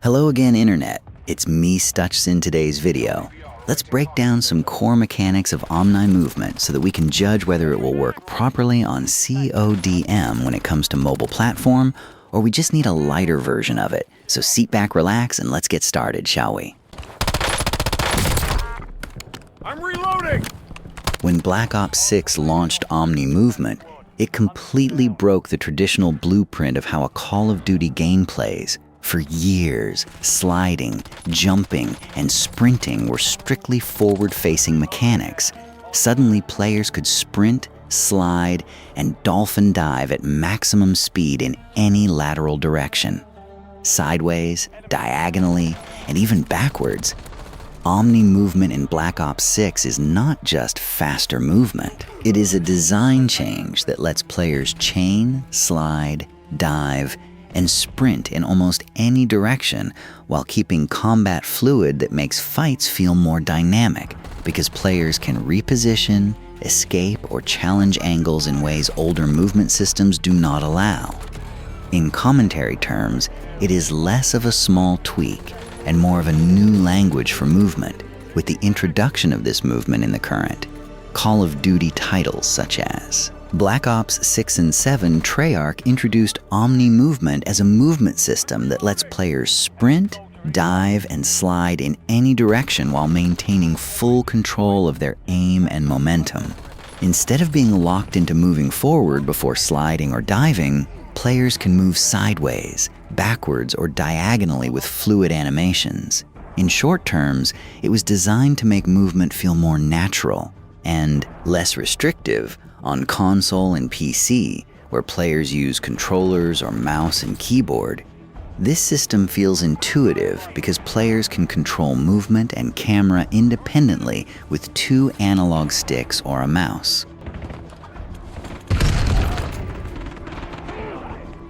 Hello again, Internet. It's me, sTuTchs, in today's video. Let's break down some core mechanics of Omnimovement so that we can judge whether it will work properly on CODM when it comes to mobile platform, or we just need a lighter version of it. So sit back, relax, and let's get started, shall we? I'm reloading! When Black Ops 6 launched Omnimovement, it completely broke the traditional blueprint of how a Call of Duty game plays. For years, sliding, jumping, and sprinting were strictly forward-facing mechanics. Suddenly, players could sprint, slide, and dolphin dive at maximum speed in any lateral direction. Sideways, diagonally, and even backwards. Omnimovement in Black Ops 6 is not just faster movement. It is a design change that lets players chain, slide, dive, and sprint in almost any direction while keeping combat fluid that makes fights feel more dynamic because players can reposition, escape, or challenge angles in ways older movement systems do not allow. In commentary terms, it is less of a small tweak and more of a new language for movement, with the introduction of this movement in the current Call of Duty titles such as Black Ops 6 and 7. Treyarch introduced Omnimovement as a movement system that lets players sprint, dive, and slide in any direction while maintaining full control of their aim and momentum. Instead of being locked into moving forward before sliding or diving, players can move sideways, backwards, or diagonally with fluid animations. In short terms, it was designed to make movement feel more natural and less restrictive on console and PC, where players use controllers or mouse and keyboard. This system feels intuitive because players can control movement and camera independently with 2 analog sticks or a mouse.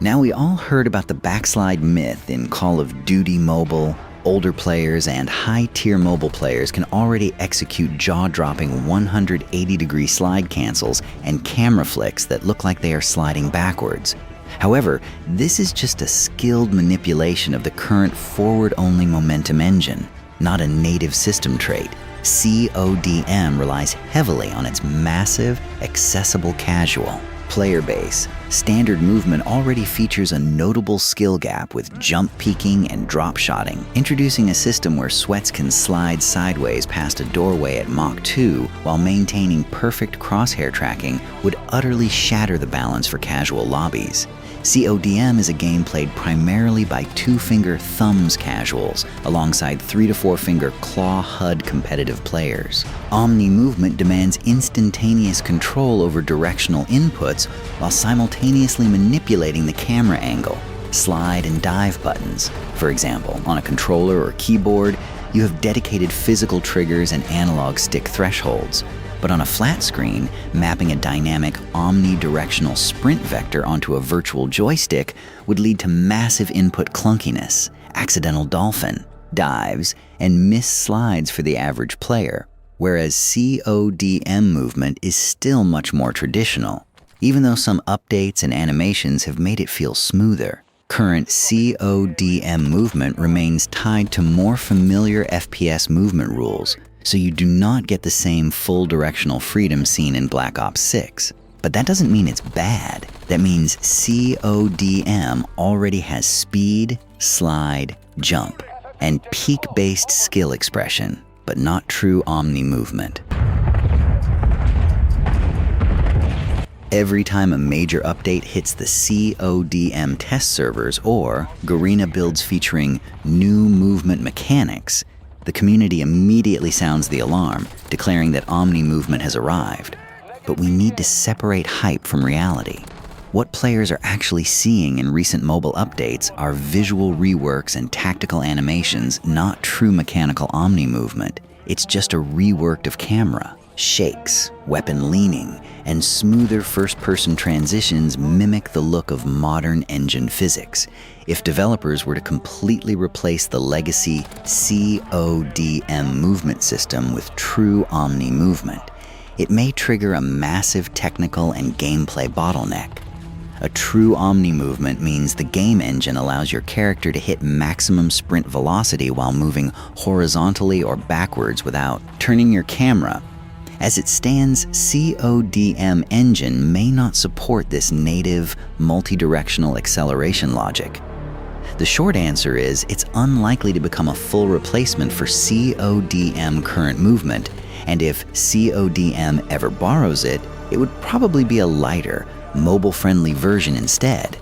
Now, we all heard about the backslide myth in Call of Duty Mobile. Older players and high-tier mobile players can already execute jaw-dropping 180-degree slide cancels and camera flicks that look like they are sliding backwards. However, this is just a skilled manipulation of the current forward-only momentum engine, not a native system trait. CODM relies heavily on its massive, accessible casual player base. Standard movement already features a notable skill gap with jump peeking and drop shotting. Introducing a system where sweats can slide sideways past a doorway at Mach 2 while maintaining perfect crosshair tracking would utterly shatter the balance for casual lobbies. CODM is a game played primarily by 2-finger thumbs casuals, alongside 3 to 4-finger claw HUD competitive players. Omnimovement demands instantaneous control over directional inputs while simultaneously manipulating the camera angle, slide and dive buttons. For example, on a controller or keyboard, you have dedicated physical triggers and analog stick thresholds. But on a flat screen, mapping a dynamic omnidirectional sprint vector onto a virtual joystick would lead to massive input clunkiness, accidental dolphin, dives, and missed slides for the average player, whereas CODM movement is still much more traditional, even though some updates and animations have made it feel smoother. Current CODM movement remains tied to more familiar FPS movement rules, so you do not get the same full directional freedom seen in Black Ops 6. But that doesn't mean it's bad. That means CODM already has speed, slide, jump, and peak-based skill expression, but not true Omnimovement. Every time a major update hits the CODM test servers or Garena builds featuring new movement mechanics, the community immediately sounds the alarm, declaring that Omnimovement has arrived. But we need to separate hype from reality. What players are actually seeing in recent mobile updates are visual reworks and tactical animations, not true mechanical Omnimovement. It's just a rework of camera. Shakes, weapon leaning, and smoother first-person transitions mimic the look of modern engine physics. If developers were to completely replace the legacy CODM movement system with true Omnimovement, it may trigger a massive technical and gameplay bottleneck. A true omni-movement means the game engine allows your character to hit maximum sprint velocity while moving horizontally or backwards without turning your camera. As it stands, CODM engine may not support this native multi-directional acceleration logic. The short answer is it's unlikely to become a full replacement for CODM current movement, and if CODM ever borrows it, it would probably be a lighter, mobile-friendly version instead.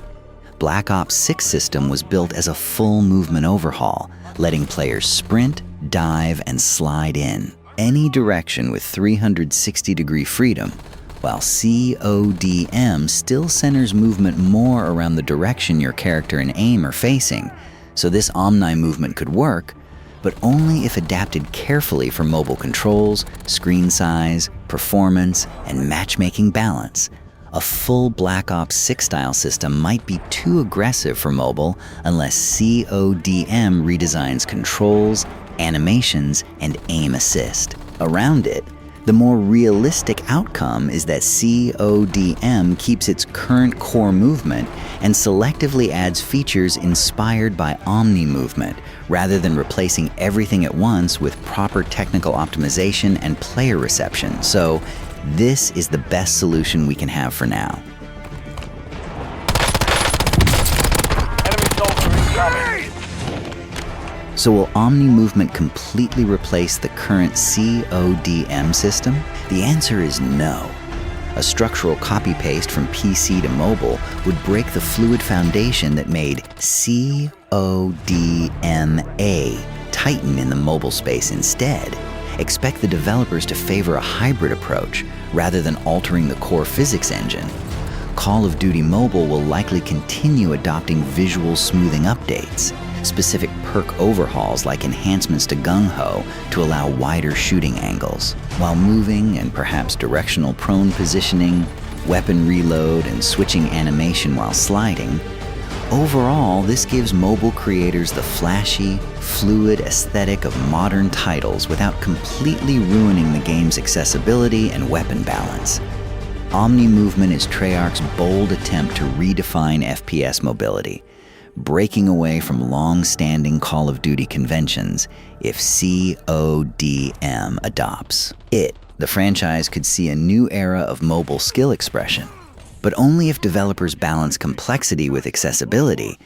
Black Ops 6 system was built as a full movement overhaul, letting players sprint, dive, and slide in any direction with 360-degree freedom, while CODM still centers movement more around the direction your character and aim are facing, so this omni-movement could work, but only if adapted carefully for mobile controls, screen size, performance, and matchmaking balance. A full Black Ops 6 style system might be too aggressive for mobile unless CODM redesigns controls, animations, and aim assist. Around it, the more realistic outcome is that CODM keeps its current core movement and selectively adds features inspired by Omni-movement, rather than replacing everything at once with proper technical optimization and player reception. So, this is the best solution we can have for now. Enemy soldier incoming. So will Omni-movement completely replace the current CODM system? The answer is no. A structural copy-paste from PC to mobile would break the fluid foundation that made CODMA tighten in the mobile space instead. Expect the developers to favor a hybrid approach rather than altering the core physics engine. Call of Duty Mobile will likely continue adopting visual smoothing updates, specific perk overhauls like enhancements to gung-ho to allow wider shooting angles, while moving and perhaps directional prone positioning, weapon reload, and switching animation while sliding. Overall, this gives mobile creators the flashy, fluid aesthetic of modern titles without completely ruining the game's accessibility and weapon balance. Omni-movement is Treyarch's bold attempt to redefine FPS mobility, breaking away from long-standing Call of Duty conventions if CODM adopts it. The franchise could see a new era of mobile skill expression, but only if developers balance complexity with accessibility.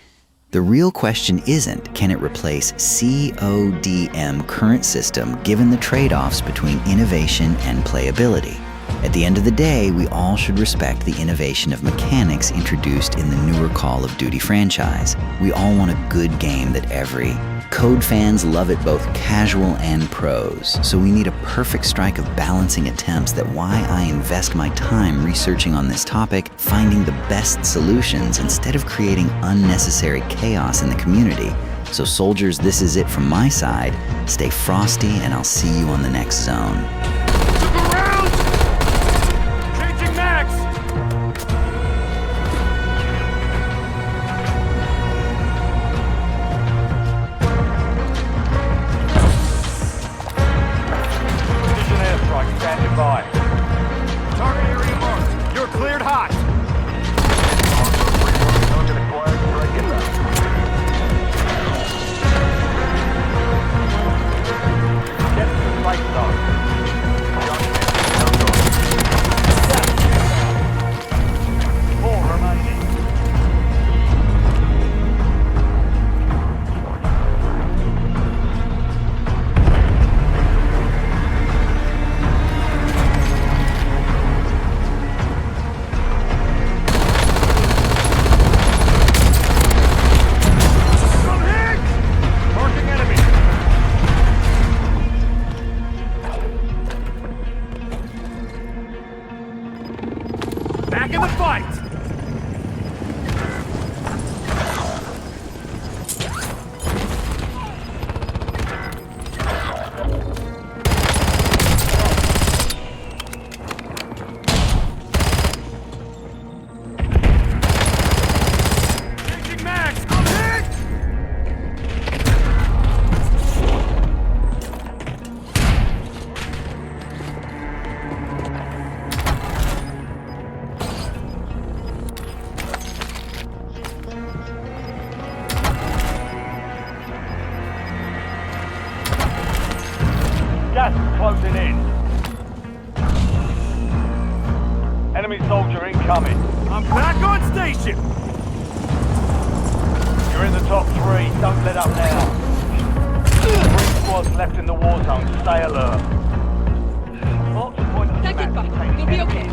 The real question isn't, can it replace CODM current system given the trade-offs between innovation and playability? At the end of the day, we all should respect the innovation of mechanics introduced in the newer Call of Duty franchise. We all want a good game that every COD fans love it both casual and pros, so we need a perfect strike of balancing attempts that why I invest my time researching on this topic, finding the best solutions instead of creating unnecessary chaos in the community. So soldiers, this is it from my side. Stay frosty and I'll see you on the next zone. Changing max. Precision airstrike standing by. Target area marked. You're cleared hot. Get to the fight zone. Gas is closing in. Enemy soldier incoming. I'm back on station! You're in the top 3. Don't let up now. 3 squads left in the war zone. Stay alert. Mark the point of the Take it map. back. You'll be okay.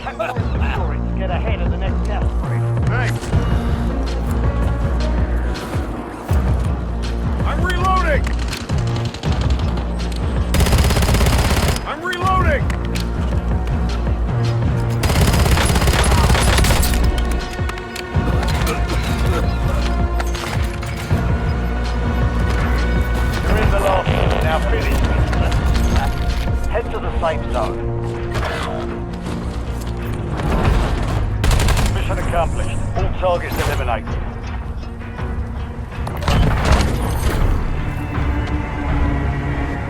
Capture and secure it to get ahead of the next gas spread. Thanks. I'm reloading! I'm reloading! You're in the last. Now finish. Head to the safe zone. Mission accomplished. All targets eliminated.